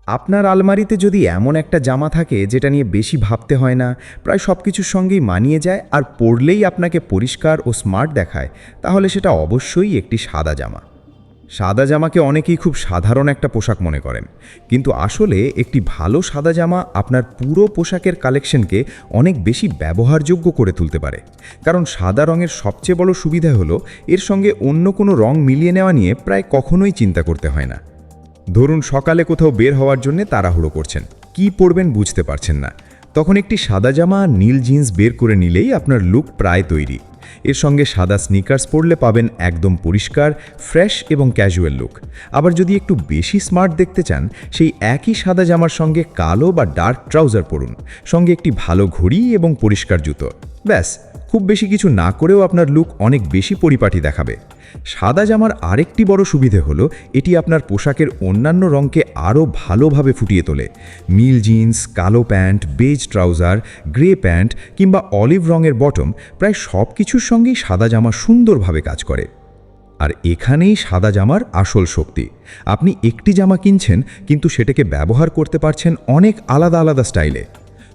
আপনার আলমারিতে যদি এমন একটা জামা থাকে যেটা নিয়ে বেশি ভাবতে হয় না, প্রায় সব কিছুর সঙ্গেই মানিয়ে যায় আর পরলেই আপনাকে পরিষ্কার ও স্মার্ট দেখায়, তাহলে সেটা অবশ্যই একটি সাদা জামা। সাদা জামাকে অনেকেই খুব সাধারণ একটা পোশাক মনে করেন, কিন্তু আসলে একটি ভালো সাদা জামা আপনার পুরো পোশাকের কালেকশনকে অনেক বেশি ব্যবহারযোগ্য করে তুলতে পারে। কারণ সাদা রঙের সবচেয়ে বড় সুবিধা হলো এর সঙ্গে অন্য কোনো রং মিলিয়ে নেওয়া নিয়ে প্রায় কখনোই চিন্তা করতে হয় না। ধরুন সকালে কোথাও বের হওয়ার জন্য তাড়াহুড়ো করছেন, কি পরবেন বুঝতে পারছেন না, তখন একটি সাদা জামা আর নীল জিন্স বের করে নিলেই আপনার লুক প্রায় তৈরি। এর সঙ্গে সাদা স্নিকার্স পরলে পাবেন একদম পরিষ্কার, ফ্রেশ এবং ক্যাজুয়াল লুক। আবার যদি একটু বেশি স্মার্ট দেখতে চান, সেই একই সাদা জামার সঙ্গে কালো বা ডার্ক ট্রাউজার পরুন, সঙ্গে একটি ভালো ঘড়ি এবং পরিষ্কার জুতো। ব্যাস, খুব বেশি কিছু না করেও আপনার লুক অনেক বেশি পরিপাটি দেখাবে। সাদা জামার আরেকটি বড় সুবিধে হলো এটি আপনার পোশাকের অন্যান্য রঙকে আরও ভালোভাবে ফুটিয়ে তোলে। নীল জিন্স, কালো pant, beige trouser, grey pant কিংবা অলিভ রঙের বটম, প্রায় সব কিছুর সঙ্গেই সাদা জামা সুন্দরভাবে কাজ করে। আর এখানেই সাদা জামার আসল শক্তি। আপনি একটি জামা কিনছেন, কিন্তু সেটাকে ব্যবহার করতে পারছেন অনেক আলাদা আলাদা স্টাইলে।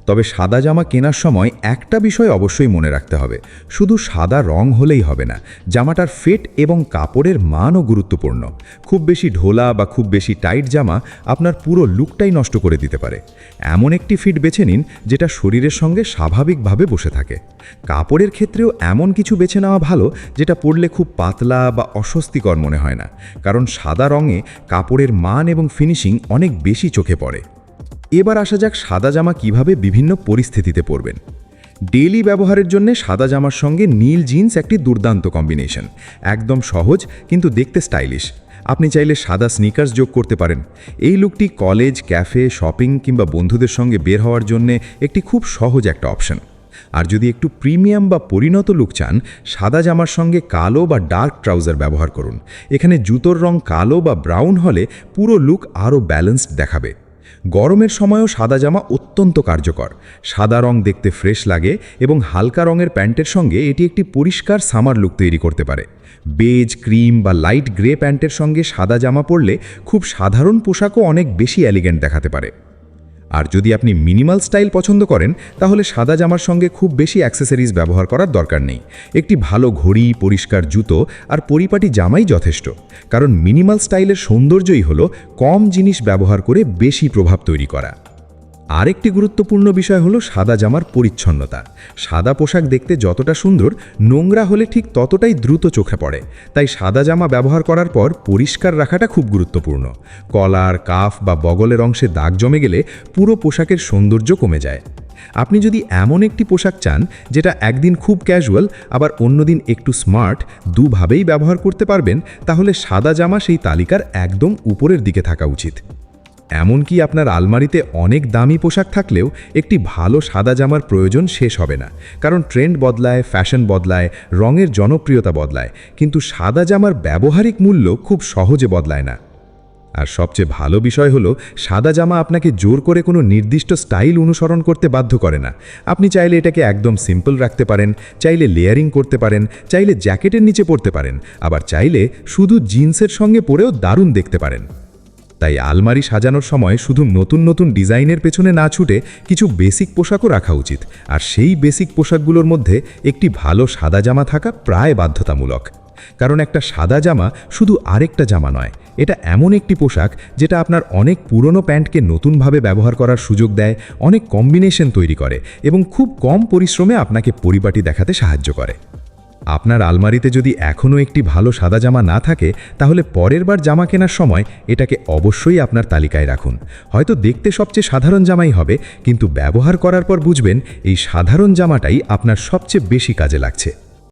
তবে সাদা জামা কেনার সময় একটা বিষয় অবশ্যই মনে রাখতে হবে, শুধু সাদা রং হলেই হবে না, জামাটার ফিট এবং কাপড়ের মানও গুরুত্বপূর্ণ। খুব বেশি ঢোলা বা খুব বেশি টাইট জামা আপনার পুরো লুকটাই নষ্ট করে দিতে পারে। এমন একটি ফিট বেছে নিন যেটা শরীরের সঙ্গে স্বাভাবিকভাবে বসে থাকে। কাপড়ের ক্ষেত্রেও এমন কিছু বেছে নেওয়া ভালো যেটা পরলে খুব পাতলা বা অস্বস্তিকর মনে হয় না, কারণ সাদা রঙে কাপড়ের মান এবং ফিনিশিং অনেক বেশি চোখে পড়ে। এবার আসা যাক সাদা জামা কিভাবে বিভিন্ন পরিস্থিতিতে পরবেন। ডেইলি ব্যবহারের জন্য সাদা জামার সঙ্গে নীল জিন্স একটি দুর্দান্ত কম্বিনেশন, একদম সহজ কিন্তু দেখতে স্টাইলিশ। আপনি চাইলে সাদা স্নিকার্স যোগ করতে পারেন। এই লুকটি কলেজ, ক্যাফে, শপিং কিংবা বন্ধুদের সঙ্গে বের হওয়ার জন্য একটি খুব সহজ একটা অপশন। আর যদি একটু প্রিমিয়াম বা পরিণত লুক চান, সাদা জামার সঙ্গে কালো বা ডার্ক ট্রাউজার ব্যবহার করুন। এখানে জুতোর রং কালো বা ব্রাউন হলে পুরো লুক আরও ব্যালেন্সড দেখাবে। গরমের সময়ও সাদা জামা অত্যন্ত কার্যকর। সাদা রং দেখতে ফ্রেশ লাগে এবং হালকা রঙের প্যান্টের সঙ্গে এটি একটি পরিষ্কার সামার লুক তৈরি করতে পারে। বেজ, ক্রিম বা লাইট গ্রে প্যান্টের সঙ্গে সাদা জামা পরলে খুব সাধারণ পোশাকও অনেক বেশি এলিগেন্ট দেখাতে পারে। আর যদি আপনি মিনিমাল স্টাইল পছন্দ করেন, তাহলে সাদা জামার সঙ্গে খুব বেশি অ্যাক্সেসরিজ ব্যবহার করার দরকার নেই। একটি ভালো ঘড়ি, পরিষ্কার জুতো আর পরিপাটি জামাই যথেষ্ট। কারণ মিনিমাল স্টাইলের সৌন্দর্যই হলো কম জিনিস ব্যবহার করে বেশি প্রভাব তৈরি করা। আরেকটি গুরুত্বপূর্ণ বিষয় হলো সাদা জামার পরিচ্ছন্নতা। সাদা পোশাক দেখতে যতটা সুন্দর, নোংরা হলে ঠিক ততটাই দ্রুত চোখে পড়ে। তাই সাদা জামা ব্যবহার করার পর পরিষ্কার রাখাটা খুব গুরুত্বপূর্ণ। কলার, কাফ বা বগলের অংশে দাগ জমে গেলে পুরো পোশাকের সৌন্দর্য কমে যায়। আপনি যদি এমন একটি পোশাক চান যেটা একদিন খুব ক্যাজুয়াল আবার অন্যদিন একটু স্মার্ট, দুভাবেই ব্যবহার করতে পারবেন, তাহলে সাদা জামা সেই তালিকার একদম উপরের দিকে থাকা উচিত। এমনকি আপনার আলমারিতে অনেক দামি পোশাক থাকলেও একটি ভালো সাদা জামার প্রয়োজন শেষ হবে না। কারণ ট্রেন্ড বদলায়, ফ্যাশন বদলায়, রঙের জনপ্রিয়তা বদলায়, কিন্তু সাদা জামার ব্যবহারিক মূল্য খুব সহজে বদলায় না। আর সবচেয়ে ভালো বিষয় হলো, সাদা জামা আপনাকে জোর করে কোনো নির্দিষ্ট স্টাইল অনুসরণ করতে বাধ্য করে না। আপনি চাইলে এটাকে একদম সিম্পল রাখতে পারেন, চাইলে লেয়ারিং করতে পারেন, চাইলে জ্যাকেটের নিচে পরতে পারেন, আবার চাইলে শুধু জিন্সের সঙ্গে পরেও দারুণ দেখতে পারেন। তাই আলমারি সাজানোর সময় শুধু নতুন নতুন ডিজাইনের পেছনে না ছুটে কিছু বেসিক পোশাকও রাখা উচিত। আর সেই বেসিক পোশাকগুলোর মধ্যে একটি ভালো সাদা জামা থাকা প্রায় বাধ্যতামূলক। কারণ একটা সাদা জামা শুধু আরেকটা জামা নয়, এটা এমন একটি পোশাক যেটা আপনার অনেক পুরনো প্যান্টকে নতুনভাবে ব্যবহার করার সুযোগ দেয়, অনেক কম্বিনেশন তৈরি করে এবং খুব কম পরিশ্রমে আপনাকে পরিপাটি দেখাতে সাহায্য করে। আপনার আলমারিতে যদি এখনও একটি ভালো সাদা জামা না থাকে, তাহলে পরের বার জামা কেনার সময় এটাকে অবশ্যই আপনার তালিকায় রাখুন। হয়তো দেখতে সবচেয়ে সাধারণ জামাই হবে, কিন্তু ব্যবহার করার পর বুঝবেন এই সাধারণ জামাটাই আপনার সবচেয়ে বেশি কাজে লাগছে।